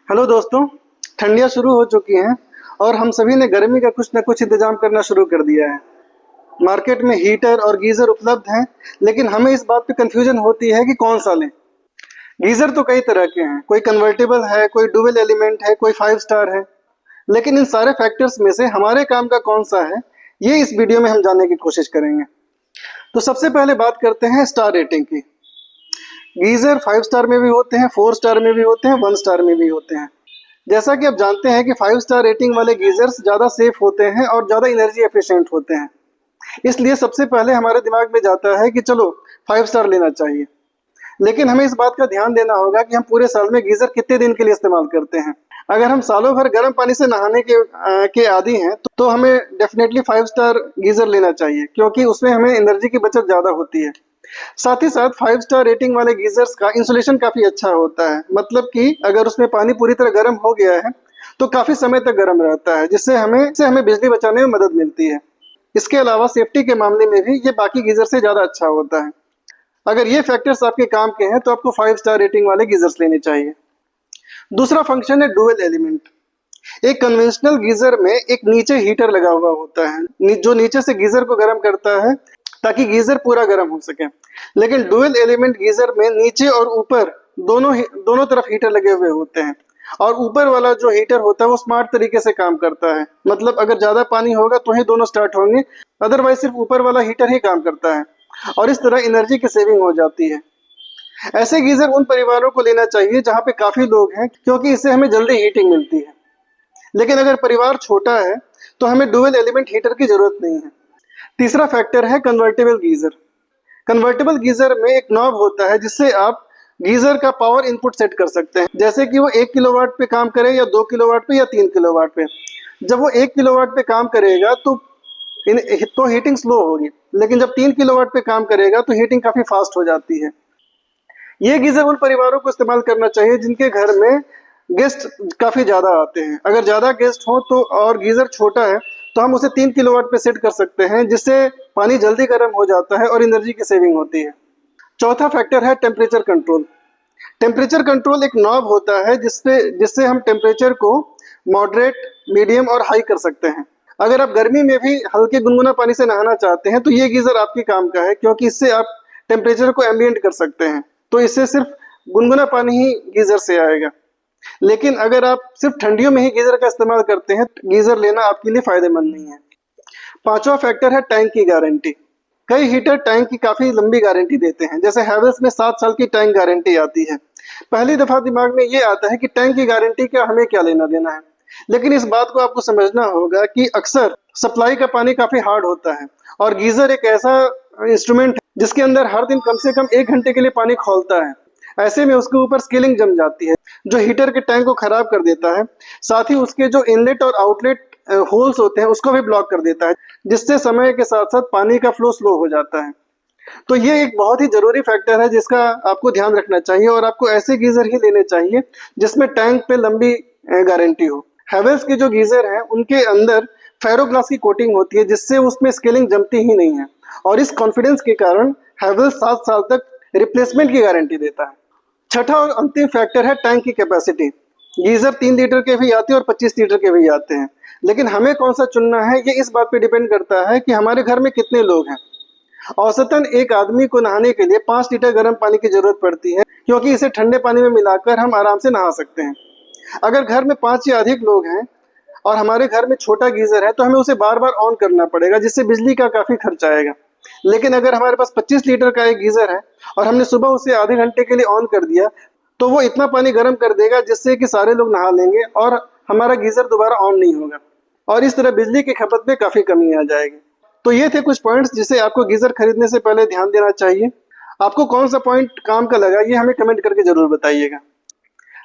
Hello दोस्तों, ठंडियाँ शुरू हो चुकी हैं और हम सभी ने गर्मी का कुछ न कुछ इंतजाम करना शुरू कर दिया है। मार्केट में हीटर और गीज़र उपलब्ध हैं, लेकिन हमें इस बात पे कंफ्यूजन होती है कि कौन सा लें। गीज़र तो कई तरह के हैं, कोई कन्वर्टेबल है, कोई डुअल एलिमेंट है, कोई 5 स्टार है। लेकिन इन सारे फैक्टर्स में से हमारे काम का कौन सा है, ये इस वीडियो में हम जानने की कोशिश करेंगे। तो सबसे पहले बात करते हैं स्टार रेटिंग की। गीज़र 5 स्टार में भी होते हैं, 4 स्टार में भी होते हैं, 1 स्टार में भी होते हैं। जैसा कि आप जानते हैं कि 5 स्टार रेटिंग वाले गीजर्स ज़्यादा सेफ होते हैं और ज़्यादा एनर्जी एफिशिएंट होते हैं। इसलिए सबसे पहले हमारे दिमाग में जाता है कि चलो 5 स्टार लेना चाहिए। लेकिन हमें इस बात का ध्यान देना होगा कि हम पूरे साल में गीजर कितने दिन के लिए इस्तेमाल करते हैं। अगर हम सालों भर गर्म पानी से नहाने के आदी हैं तो हमें डेफिनेटली 5 स्टार गीजर लेना चाहिए, क्योंकि उसमें हमें एनर्जी की बचत ज़्यादा होती है। साथ ही साथ 5 स्टार रेटिंग वाले गीजर्स का इंसुलेशन काफ़ी अच्छा होता है। मतलब कि अगर उसमें पानी पूरी तरह गर्म हो गया है तो काफ़ी समय तक गर्म रहता है, जिससे हमें बिजली बचाने में मदद मिलती है। इसके अलावा सेफ्टी के मामले में भी ये बाकी गीजर से ज़्यादा अच्छा होता है। अगर ये फैक्टर्स आपके काम के हैं तो आपको 5 स्टार रेटिंग वाले गीजर्स लेने चाहिए। दूसरा फंक्शन है डुअल एलिमेंट। एक कन्वेंशनल गीजर में एक नीचे हीटर लगा हुआ होता है जो नीचे से गीजर को गर्म करता है ताकि गीजर पूरा गर्म हो सके। लेकिन डुअल एलिमेंट गीजर में नीचे और ऊपर दोनों तरफ हीटर लगे हुए होते हैं, और ऊपर वाला जो हीटर होता है वो स्मार्ट तरीके से काम करता है। मतलब अगर ज्यादा पानी होगा तो ही दोनों स्टार्ट होंगे, अदरवाइज सिर्फ ऊपर वाला हीटर ही काम करता है, और इस तरह एनर्जी की सेविंग हो जाती है। ऐसे गीजर उन परिवारों को लेना चाहिए जहाँ पे काफी लोग हैं, क्योंकि इससे हमें जल्दी हीटिंग मिलती है। लेकिन अगर परिवार छोटा है तो हमें डुअल एलिमेंट हीटर की जरूरत नहीं है। तीसरा फैक्टर है कन्वर्टेबल गीजर। कन्वर्टेबल गीजर में एक नॉब होता है जिससे आप गीजर का पावर इनपुट सेट कर सकते हैं, जैसे कि वो 1 किलोवाट पे काम करे या 2 किलोवाट पे या 3 किलोवाट पे। जब वो 1 किलोवाट पे काम करेगा तो हीटिंग स्लो होगी, लेकिन जब 3 किलोवाट पे काम करेगा तो हीटिंग काफी फास्ट हो जाती है। ये गीजर उन परिवारों को इस्तेमाल करना चाहिए जिनके घर में गेस्ट काफी ज्यादा आते हैं। अगर ज्यादा गेस्ट हो तो और गीजर छोटा है तो हम उसे 3 किलोवाट पे सेट कर सकते हैं, जिससे पानी जल्दी गर्म हो जाता है और एनर्जी की सेविंग होती है। चौथा फैक्टर है टेम्परेचर कंट्रोल। टेम्परेचर कंट्रोल एक नॉब होता है जिससे हम टेम्परेचर को मॉडरेट, मीडियम और हाई कर सकते हैं। अगर आप गर्मी में भी हल्के गुनगुना पानी से नहाना चाहते हैं तो ये गीजर आपके काम का है, क्योंकि इससे आप टेम्परेचर को एम्बिएंट कर सकते हैं। तो इससे सिर्फ गुनगुना पानी ही गीजर से आएगा। लेकिन अगर आप सिर्फ ठंडियों में ही गीजर का इस्तेमाल करते हैं तो गीजर लेना आपके लिए फायदेमंद नहीं है। पांचवा फैक्टर है टैंक की गारंटी। कई हीटर टैंक की काफी लंबी गारंटी देते हैं, जैसे हैवेल्स में 7 साल की टैंक गारंटी आती है। पहली दफा दिमाग में ये आता है कि टैंक की गारंटी का हमें क्या लेना देना है। लेकिन इस बात को आपको समझना होगा कि अक्सर सप्लाई का पानी काफी हार्ड होता है, और गीजर एक ऐसा इंस्ट्रूमेंट है जिसके अंदर हर दिन कम से कम 1 घंटे के लिए पानी खौलता है। ऐसे में उसके ऊपर स्केलिंग जम जाती है जो हीटर के टैंक को खराब कर देता है। साथ ही उसके जो इनलेट और आउटलेट होल्स होते हैं उसको भी ब्लॉक कर देता है, जिससे समय के साथ साथ पानी का फ्लो स्लो हो जाता है। तो ये एक बहुत ही जरूरी फैक्टर है जिसका आपको ध्यान रखना चाहिए, और आपको ऐसे गीजर ही लेने चाहिए जिसमें टैंक पे लंबी गारंटी हो। हैवेल्स के जो गीजर हैं उनके अंदर फेरोग्लास की कोटिंग होती है, जिससे उसमें स्केलिंग जमती ही नहीं है, और इस कॉन्फिडेंस के कारण हैवेल्स 7 साल तक रिप्लेसमेंट की गारंटी देता है। छठा और अंतिम फैक्टर है टैंक की कैपेसिटी। गीजर 3 लीटर के भी आते हैं और 25 लीटर के भी आते हैं, लेकिन हमें कौन सा चुनना है ये इस बात पे डिपेंड करता है कि हमारे घर में कितने लोग हैं। औसतन एक आदमी को नहाने के लिए 5 लीटर गर्म पानी की जरूरत पड़ती है, क्योंकि इसे ठंडे पानी में मिलाकर हम आराम से नहा सकते हैं। अगर घर में 5 या अधिक लोग हैं और हमारे घर में छोटा गीजर है तो हमें उसे बार बार ऑन करना पड़ेगा, जिससे बिजली का काफी खर्च आएगा। लेकिन अगर हमारे पास 25 लीटर का एक गीजर है और हमने सुबह उसे आधे घंटे के लिए ऑन कर दिया तो वो इतना पानी गर्म कर देगा जिससे कि सारे लोग नहा लेंगे और हमारा गीजर दोबारा ऑन नहीं होगा, और इस तरह बिजली की खपत में काफी कमी आ जाएगी। तो ये थे कुछ पॉइंट्स जिसे आपको गीजर खरीदने से पहले ध्यान देना चाहिए। आपको कौन सा पॉइंट काम का लगा ये हमें कमेंट करके जरूर बताइएगा।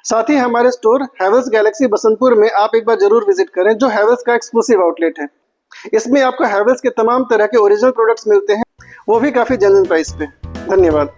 साथ ही हमारे स्टोर हैवेल्स गैलेक्सी बसंतपुर में आप एक बार जरूर विजिट करें, जो हैवेल्स का एक्सक्लूसिव आउटलेट है। इसमें आपको हैवेल्स के तमाम तरह के ओरिजिनल प्रोडक्ट्स मिलते हैं, वो भी काफी जेन्युइन प्राइस पे। धन्यवाद।